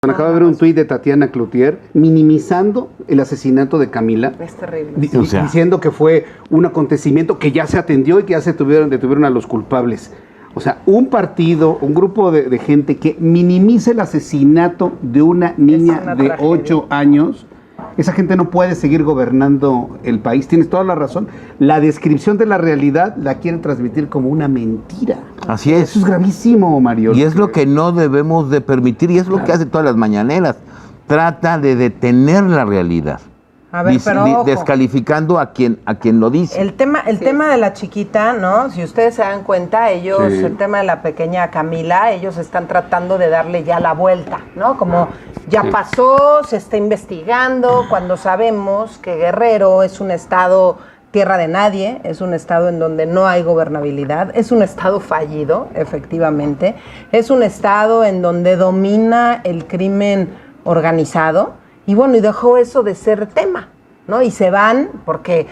Acaba de ver un tuit de Tatiana Cloutier minimizando el asesinato de Camila. Es terrible. Diciendo que fue un acontecimiento que ya se atendió y que ya se detuvieron a los culpables. O sea, un partido, un grupo de gente que minimiza el asesinato de una niña de 8 años, esa gente no puede seguir gobernando el país. Tienes toda la razón. La descripción de la realidad la quieren transmitir como una mentira. Así es. Eso es gravísimo, Mario. Y es lo que no debemos de permitir, y es lo que hace todas las mañaneras. Trata de detener la realidad. A ver, pero ojo, descalificando a quien lo dice. El tema de la chiquita, ¿no? Si ustedes se dan cuenta, ellos, el tema de la pequeña Camila, ellos están tratando de darle ya la vuelta, ¿no? Como ya pasó, se está investigando, cuando sabemos que Guerrero es un estado tierra de nadie, es un estado en donde no hay gobernabilidad, es un estado fallido, efectivamente, es un estado en donde domina el crimen organizado. Y bueno, y dejó eso de ser tema, ¿no? Y se van, porque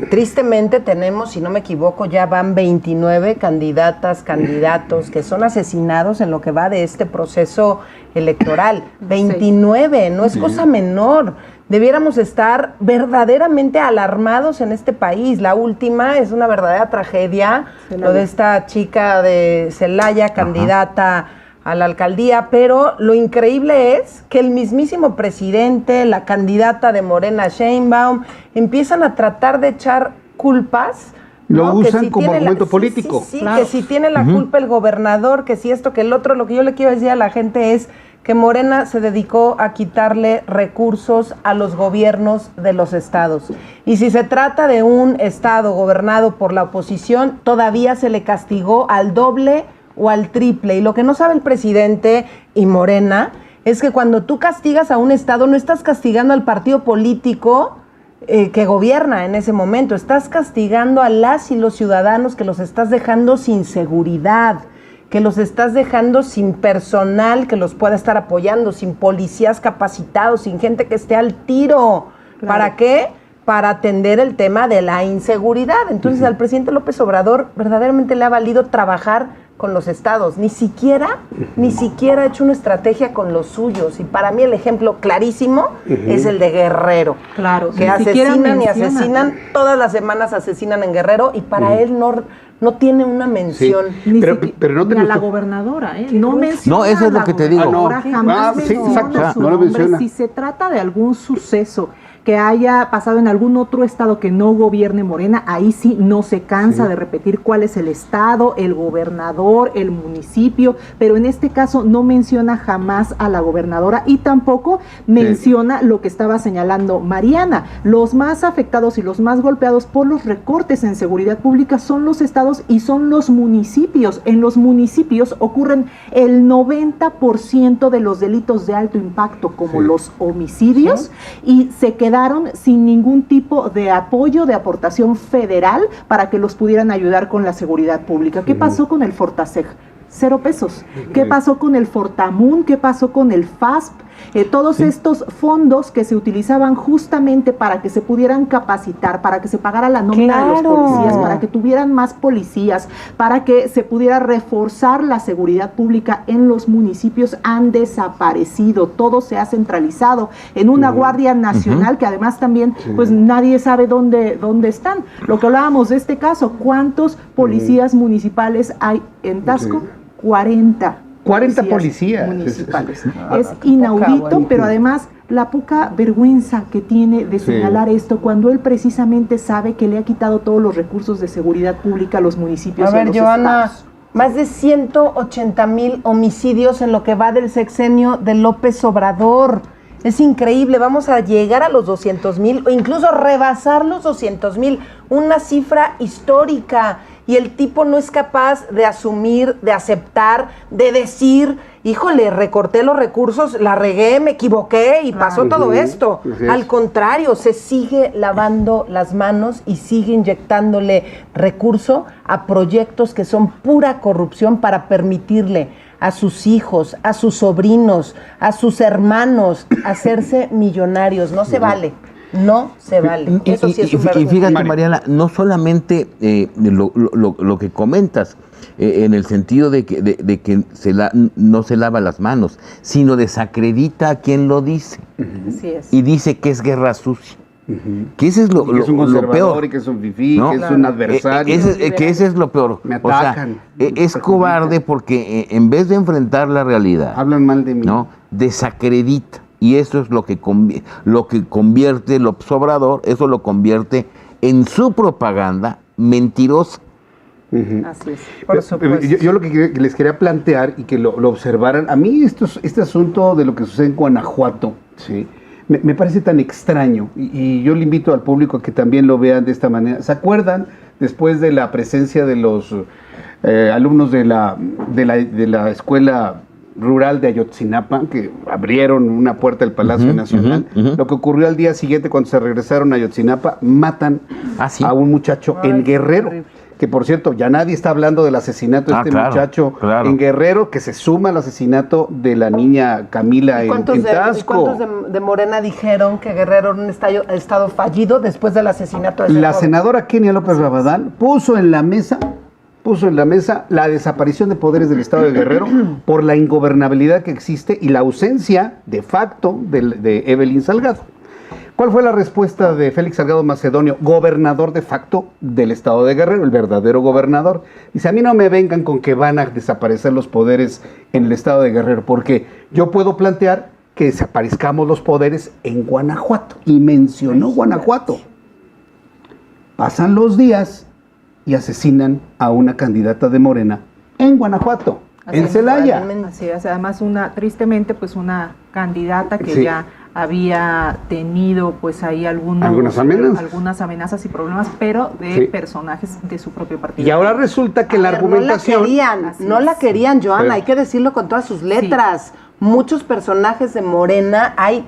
tristemente tenemos, si no me equivoco, ya van 29 candidatos que son asesinados en lo que va de este proceso electoral. 29, no es cosa menor. Debiéramos estar verdaderamente alarmados en este país. La última es una verdadera tragedia, lo de esta chica de Celaya, candidata a la alcaldía, pero lo increíble es que el mismísimo presidente, la candidata de Morena, Sheinbaum, empiezan a tratar de echar culpas. Lo usan como argumento político. Sí, claro. Que si tiene la culpa el gobernador, que si esto, que el otro. Lo que yo le quiero decir a la gente es que Morena se dedicó a quitarle recursos a los gobiernos de los estados. Y si se trata de un estado gobernado por la oposición, todavía se le castigó al doble o al triple. Y lo que no sabe el presidente y Morena es que cuando tú castigas a un estado, no estás castigando al partido político que gobierna en ese momento, estás castigando a las y los ciudadanos, que los estás dejando sin seguridad, que los estás dejando sin personal que los pueda estar apoyando, sin policías capacitados, sin gente que esté al tiro. Claro. ¿Para qué? Para atender el tema de la inseguridad. Entonces al presidente López Obrador verdaderamente le ha valido trabajar con los estados, ni siquiera ha hecho una estrategia con los suyos. Y para mí el ejemplo clarísimo es el de Guerrero. Claro, que asesinan y asesinan, todas las semanas asesinan en Guerrero, y para él no tiene una mención. Sí. Pero no ni a la gobernadora, no menciona. No, eso es lo que te digo. Jamás menciona su nombre. Si se trata de algún suceso que haya pasado en algún otro estado que no gobierne Morena, ahí sí no se cansa de repetir cuál es el estado, el gobernador, el municipio, pero en este caso no menciona jamás a la gobernadora y tampoco menciona lo que estaba señalando Mariana. Los más afectados y los más golpeados por los recortes en seguridad pública son los estados y son los municipios. En los municipios ocurren el 90% de los delitos de alto impacto, como los homicidios, y se quedaron sin ningún tipo de apoyo, de aportación federal para que los pudieran ayudar con la seguridad pública. ¿Qué pasó con el Fortaseg? 0 pesos. ¿Qué pasó con el Fortamun? ¿Qué pasó con el FASP? Todos estos fondos que se utilizaban justamente para que se pudieran capacitar, para que se pagara la nómina de los policías, para que tuvieran más policías, para que se pudiera reforzar la seguridad pública en los municipios, han desaparecido. Todo se ha centralizado en una Guardia Nacional que además también pues nadie sabe dónde están. Lo que hablábamos de este caso, ¿cuántos policías municipales hay en Taxco? 40 policías municipales. Es inaudito, pero además la poca vergüenza que tiene de señalar esto cuando él precisamente sabe que le ha quitado todos los recursos de seguridad pública a los municipios. A ver, Joana, estados. Más de 180,000 homicidios en lo que va del sexenio de López Obrador. Es increíble, vamos a llegar a los 200,000 o incluso rebasar los 200,000, una cifra histórica. Y el tipo no es capaz de asumir, de aceptar, de decir, híjole, recorté los recursos, la regué, me equivoqué y pasó todo esto. Al contrario, se sigue lavando las manos y sigue inyectándole recurso a proyectos que son pura corrupción para permitirle a sus hijos, a sus sobrinos, a sus hermanos hacerse millonarios. No se vale. No se vale. Eso sí es un y fíjate, Mario. Mariana, no solamente lo que comentas, en el sentido de que no se lava las manos, sino desacredita a quien lo dice. Así es. Y dice que es guerra sucia. Que ese es lo, que es un lo conservador peor. y que es un fifí, ¿no? que es un adversario. Que ese es lo peor. Me O sea, atacan, es perjudican. cobarde porque en vez de enfrentar la realidad, Hablan mal de mí. ¿no? Desacredita. Y eso es lo que convierte López Obrador, eso lo convierte en su propaganda mentirosa. Así es, por supuesto. Yo lo que les quería plantear y que lo observaran, a mí este asunto de lo que sucede en Guanajuato, ¿sí? Me parece tan extraño y yo le invito al público a que también lo vean de esta manera. ¿Se acuerdan después de la presencia de los alumnos de la escuela rural de Ayotzinapa, que abrieron una puerta del Palacio Nacional? Lo que ocurrió al día siguiente cuando se regresaron a Ayotzinapa, matan ¿Sí? a un muchacho en Guerrero. Que por cierto, ya nadie está hablando del asesinato de muchacho en Guerrero, que se suma al asesinato de la niña Camila en Tasco. ¿Cuántos de Morena dijeron que Guerrero era un estado fallido después del asesinato de ese La joven? senadora Kenia López Rabadán puso en la mesa la desaparición de poderes del estado de Guerrero por la ingobernabilidad que existe y la ausencia de facto de Evelyn Salgado. ¿Cuál fue la respuesta de Félix Salgado Macedonio, gobernador de facto del estado de Guerrero, el verdadero gobernador? Dice, a mí no me vengan con que van a desaparecer los poderes en el estado de Guerrero, porque yo puedo plantear que desaparezcamos los poderes en Guanajuato. Y mencionó Guanajuato. Pasan los días y asesinan a una candidata de Morena en Guanajuato, en Celaya. Así es, además tristemente pues una candidata que Sí. ya había tenido pues ahí Algunas amenazas y problemas, pero de personajes de su propio partido. Y ahora resulta que la argumentación... No la querían, Joana, Pero- hay que decirlo con todas sus letras. Muchos personajes de Morena, hay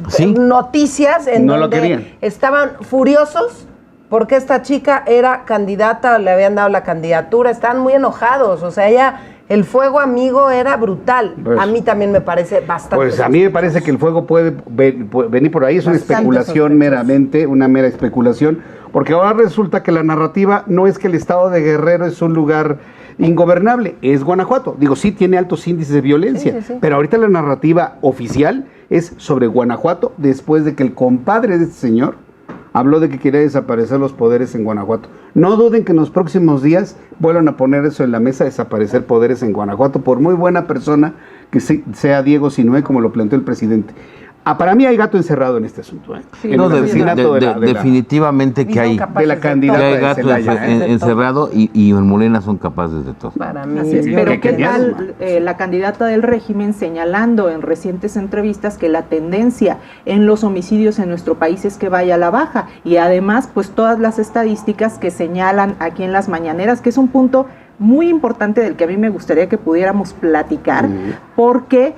Sí. noticias en No lo donde querían. estaban furiosos porque esta chica era candidata, le habían dado la candidatura, estaban muy enojados, o sea, el fuego amigo era brutal. Pues- a mí también me parece bastante. Pues a mí me parece que el fuego puede venir por ahí, es una Bastante especulación sospechoso. meramente, una mera especulación, porque ahora resulta que la narrativa no es que el estado de Guerrero es un lugar ingobernable, es Guanajuato. Digo, sí tiene altos índices de violencia, Sí, sí, sí. pero ahorita la narrativa oficial es sobre Guanajuato, después de que el compadre de este señor habló de que quería desaparecer los poderes en Guanajuato. No duden que en los próximos días vuelvan a poner eso en la mesa, desaparecer poderes en Guanajuato, por muy buena persona que sea Diego Sinue, como lo planteó el presidente. Para mí hay gato encerrado en este asunto. Sí, En No, el asesinato definitivamente que hay, de la candidata que hay de gato Celaya, encerrado y en Morena son capaces de todo. Para mí. Así es, Yo pero creo que ¿qué tal ya la candidata del régimen señalando en recientes entrevistas que la tendencia en los homicidios en nuestro país es que vaya a la baja? Y además, pues todas las estadísticas que señalan aquí en las mañaneras, que es un punto muy importante del que a mí me gustaría que pudiéramos platicar, porque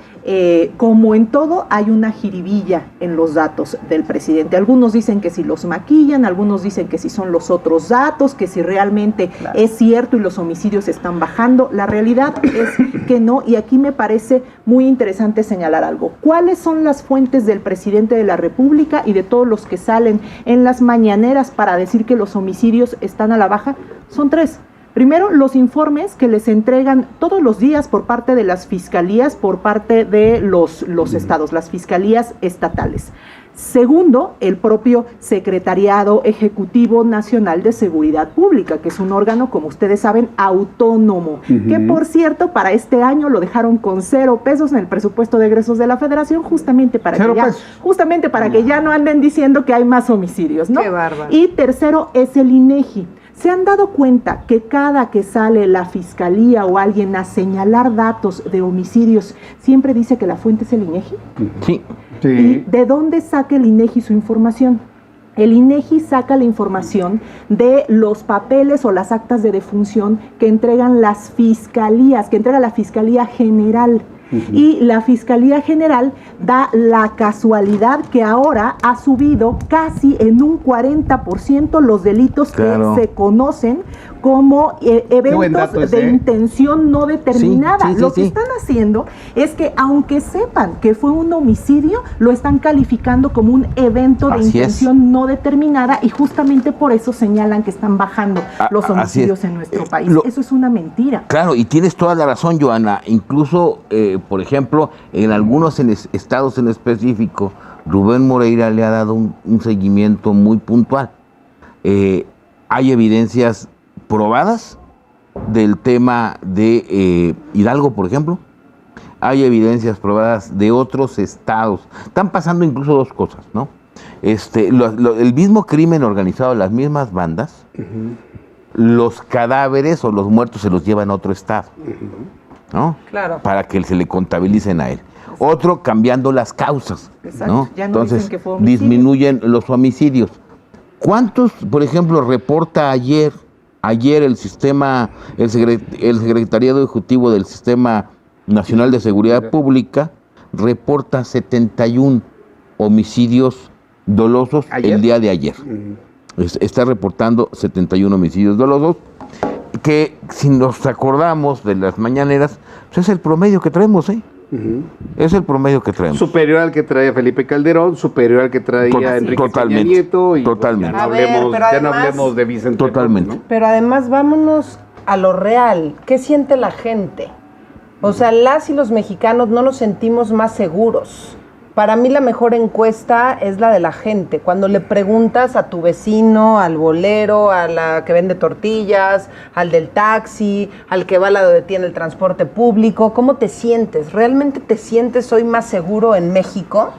como en todo hay una jiribilla en los datos del presidente. Algunos dicen que si los maquillan, algunos dicen que si son los otros datos, que si realmente es cierto y los homicidios están bajando. La realidad es que no, y aquí me parece muy interesante señalar algo. ¿Cuáles son las fuentes del presidente de la República y de todos los que salen en las mañaneras para decir que los homicidios están a la baja? Son tres. Primero, los informes que les entregan todos los días por parte de las fiscalías, por parte de los estados, las fiscalías estatales. Segundo, el propio Secretariado Ejecutivo Nacional de Seguridad Pública, que es un órgano, como ustedes saben, autónomo, que por cierto, para este año lo dejaron con 0 pesos en el presupuesto de egresos de la Federación, justamente para que ya no anden diciendo que hay más homicidios, ¿no? Qué bárbaro. Y tercero es el INEGI. ¿Se han dado cuenta que cada que sale la fiscalía o alguien a señalar datos de homicidios, siempre dice que la fuente es el INEGI? Sí. ¿Y de dónde saca el INEGI su información? El INEGI saca la información de los papeles o las actas de defunción que entregan las fiscalías, que entrega la Fiscalía General. Y la Fiscalía General da la casualidad que ahora ha subido casi en un 40% los delitos que se conocen como eventos de intención no determinada. Lo que están haciendo es que, aunque sepan que fue un homicidio, lo están calificando como un evento de intención no determinada, y justamente por eso señalan que están bajando los homicidios en nuestro país. Eso es una mentira. Claro, y tienes toda la razón, Joana. Incluso, por ejemplo, en algunos estados en específico, Rubén Moreira le ha dado un seguimiento muy puntual. Hay evidencias probadas del tema de Hidalgo, por ejemplo. Hay evidencias probadas de otros estados. Están pasando incluso dos cosas, ¿no? El mismo crimen organizado, las mismas bandas, los cadáveres o los muertos se los llevan a otro estado, ¿no? Claro. Para que se le contabilicen a él. Otro, cambiando las causas, ¿no? Ya no entonces dicen que fue homicidio. disminuyen los homicidios. ¿Cuántos, por ejemplo, reporta ayer el Secretariado Ejecutivo del Sistema Nacional de Seguridad Pública reporta 71 homicidios dolosos el día de ayer? Está reportando 71 homicidios dolosos, que si nos acordamos de las mañaneras, pues es el promedio que traemos, ¿eh? Es el promedio que traemos. Superior al que traía Felipe Calderón, superior al que traía Enrique Peña Nieto. Y totalmente. Ya no hablemos de Vicente. Totalmente. ¿no? Pero además vámonos a lo real. ¿Qué siente la gente? O sea, las y los mexicanos no nos sentimos más seguros. Para mí la mejor encuesta es la de la gente. Cuando le preguntas a tu vecino, al bolero, a la que vende tortillas, al del taxi, al que va al lado de ti en el transporte público, ¿cómo te sientes? ¿Realmente te sientes hoy más seguro en México?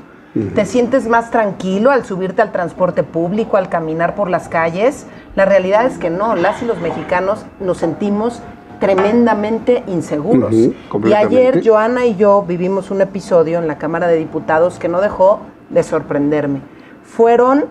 ¿Te sientes más tranquilo al subirte al transporte público, al caminar por las calles? La realidad es que no. Las y los mexicanos nos sentimos tremendamente inseguros. Y ayer Joana y yo vivimos un episodio en la Cámara de Diputados que no dejó de sorprenderme. Fueron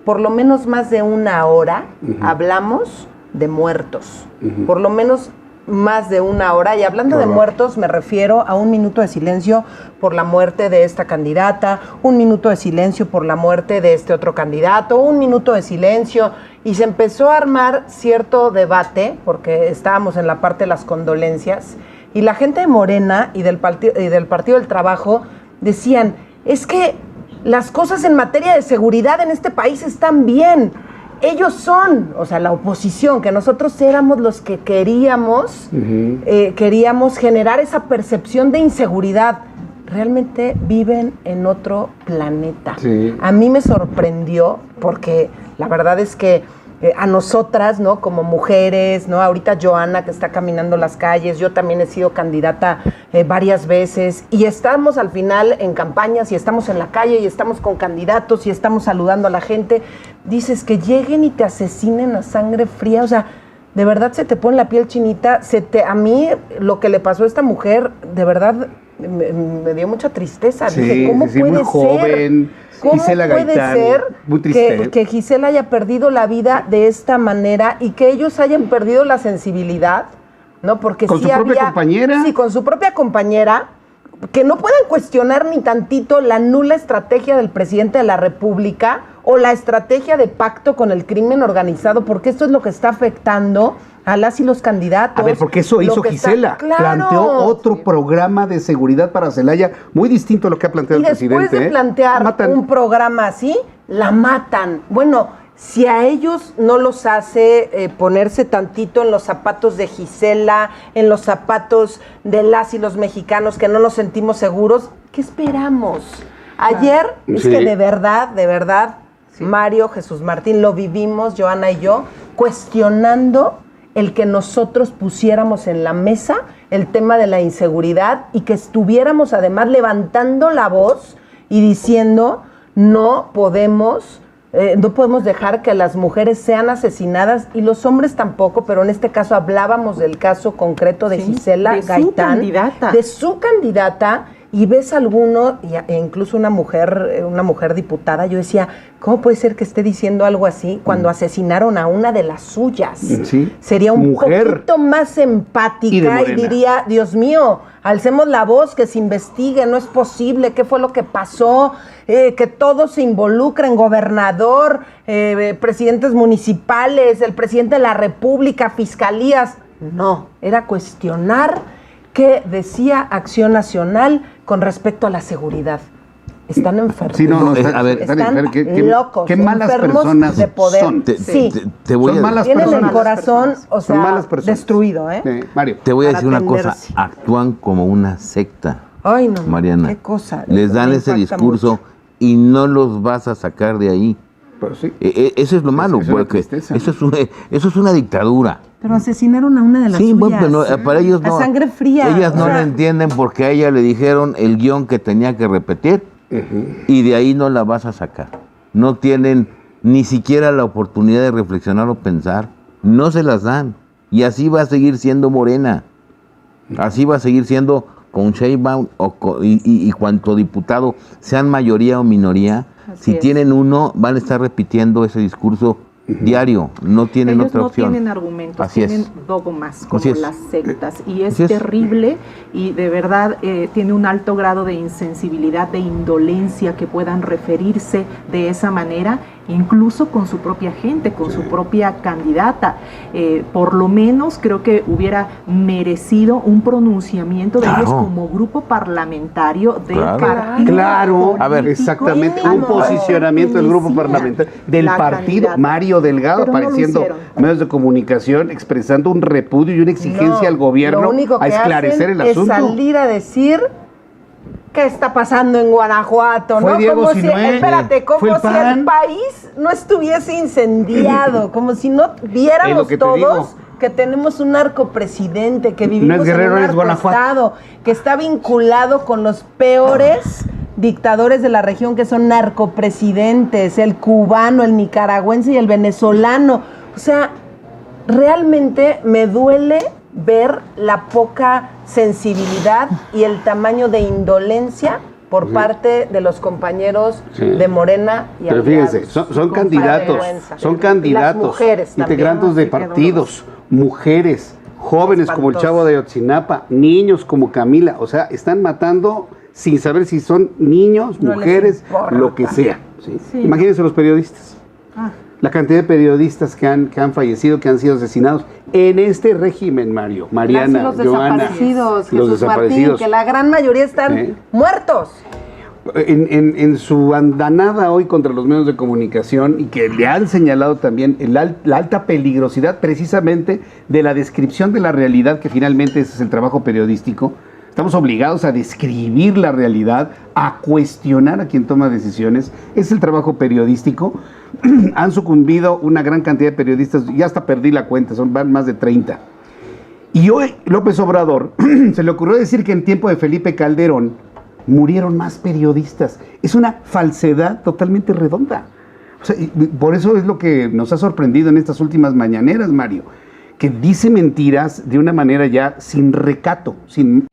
por lo menos más de una hora, hablamos de muertos. Por lo menos más de una hora. Y hablando de muertos, me refiero a 1 minuto de silencio por la muerte de esta candidata, 1 minuto de silencio por la muerte de este otro candidato, 1 minuto de silencio. Y se empezó a armar cierto debate, porque estábamos en la parte de las condolencias, y la gente de Morena y del Partido del Trabajo decían, es que las cosas en materia de seguridad en este país están bien. Ellos son, o sea, la oposición, que nosotros éramos los que queríamos generar esa percepción de inseguridad. Realmente viven en otro planeta. Sí. A mí me sorprendió porque la verdad es que a nosotras, ¿no? Como mujeres, ¿no? Ahorita Joana que está caminando las calles, yo también he sido candidata varias veces y estamos al final en campañas y estamos en la calle y estamos con candidatos y estamos saludando a la gente. Dices que lleguen y te asesinen a sangre fría, o sea, de verdad se te pone la piel chinita. A mí lo que le pasó a esta mujer, de verdad me dio mucha tristeza. Sí, dije, ¿cómo puede muy ser? Joven, ¿Cómo Gisela puede Gaitán, ser muy triste, que Gisela haya perdido la vida de esta manera y que ellos hayan perdido la sensibilidad, ¿no? Porque ¿Con su propia compañera? Sí, con su propia compañera, que no puedan cuestionar ni tantito la nula estrategia del presidente de la República o la estrategia de pacto con el crimen organizado, porque esto es lo que está afectando a las y los candidatos. A ver, porque eso hizo Gisela. Planteó otro programa de seguridad para Celaya, muy distinto a lo que ha planteado el presidente. Y después de plantear un programa así, la matan. Bueno, si a ellos no los hace ponerse tantito en los zapatos de Gisela, en los zapatos de las y los mexicanos que no nos sentimos seguros, ¿qué esperamos? Ayer, es que de verdad, Mario, Jesús Martín, lo vivimos, Joana y yo, cuestionando el que nosotros pusiéramos en la mesa el tema de la inseguridad y que estuviéramos además levantando la voz y diciendo no podemos dejar que las mujeres sean asesinadas y los hombres tampoco, pero en este caso hablábamos del caso concreto de Gisela Gaitán, de su candidata, y ves a alguno, e incluso una mujer diputada, yo decía, ¿cómo puede ser que esté diciendo algo así cuando asesinaron a una de las suyas? Sí. Sería un poquito más empática y diría, Dios mío, alcemos la voz, que se investigue, no es posible, qué fue lo que pasó, que todos se involucren, gobernador, presidentes municipales, el presidente de la República, fiscalías. No, era cuestionar qué decía Acción Nacional con respecto a la seguridad. Están enfermos. Sí, no, a ver, están locos. Qué malas personas de poder. son. Te voy Son a, malas Tienen personas. el corazón, o sea, malas personas. destruido, ¿eh? Mario. te voy a para decir una cosa, atenderse. actúan como una secta, Ay, no, Mariana. qué cosa. Les dan Me ese impacta discurso mucho. y no los vas a sacar de ahí. Pero sí. Eso es lo malo, Es una porque tristeza, eso es una dictadura. Pero asesinaron a una de las Sí, suyas. bueno, pero no, para ellos A no. sangre fría. Ellas no o sea, la entienden porque a ella le dijeron el guión que tenía que repetir y de ahí no la vas a sacar. No tienen ni siquiera la oportunidad de reflexionar o pensar. No se las dan. Y así va a seguir siendo Morena. Así va a seguir siendo con Sheinbaum y cuanto diputado, sean mayoría o minoría. Así Si es. tienen uno, van a estar repitiendo ese discurso diario. No tienen Ellos otra no opción. tienen argumentos, Así tienen es. dogmas como Así es. las sectas y es Así es. terrible y de verdad tiene un alto grado de insensibilidad, de indolencia que puedan referirse de esa manera, incluso con su propia gente, con su propia candidata. Por lo menos creo que hubiera merecido un pronunciamiento de Claro. ellos como grupo parlamentario del Claro. partido. Claro, A ver, exactamente, mínimo. un posicionamiento del grupo Merecía parlamentario, del la partido, candidata. Mario Delgado, Pero no lo apareciendo hicieron. medios de comunicación, expresando un repudio y una exigencia no, al gobierno lo único a que esclarecer hacen el asunto. Es salir a decir qué está pasando en Guanajuato, Fue ¿no? Diego Como si, Sinué, espérate, como fue el si el PAN. país no estuviese incendiado, como si no Es viéramos lo que te todos digo. que tenemos un narcopresidente, que vivimos No es Guerrero, en un es Guanajuato. narcoestado, que está vinculado con los peores dictadores de la región, que son narcopresidentes, el cubano, el nicaragüense y el venezolano. O sea, realmente me duele ver la poca sensibilidad y el tamaño de indolencia por parte de los compañeros Sí. de Morena y Pero aliados. fíjense, son Con candidatos, vergüenza. son Y candidatos, las mujeres también. integrantes de Sí, qué partidos, mujeres, jóvenes como el Espantoso. Chavo de Ayotzinapa, niños como Camila, o sea, están matando sin saber si son niños, No les mujeres, importa. lo que sea. ¿sí? Sí. Imagínense los periodistas. Ah. La cantidad de periodistas que han fallecido, que han sido asesinados en este régimen, Mario, Mariana, Los Joana, desaparecidos, los Jesús desaparecidos. Martín, que la gran mayoría están Sí. muertos. En su andanada hoy contra los medios de comunicación y que le han señalado también la alta peligrosidad precisamente de la descripción de la realidad, que finalmente ese es el trabajo periodístico. Estamos obligados a describir la realidad, a cuestionar a quien toma decisiones. Es el trabajo periodístico. Han sucumbido una gran cantidad de periodistas, ya hasta perdí la cuenta, van más de 30. Y hoy López Obrador se le ocurrió decir que en tiempo de Felipe Calderón murieron más periodistas. Es una falsedad totalmente redonda. O sea, y por eso es lo que nos ha sorprendido en estas últimas mañaneras, Mario, que dice mentiras de una manera ya sin recato, sin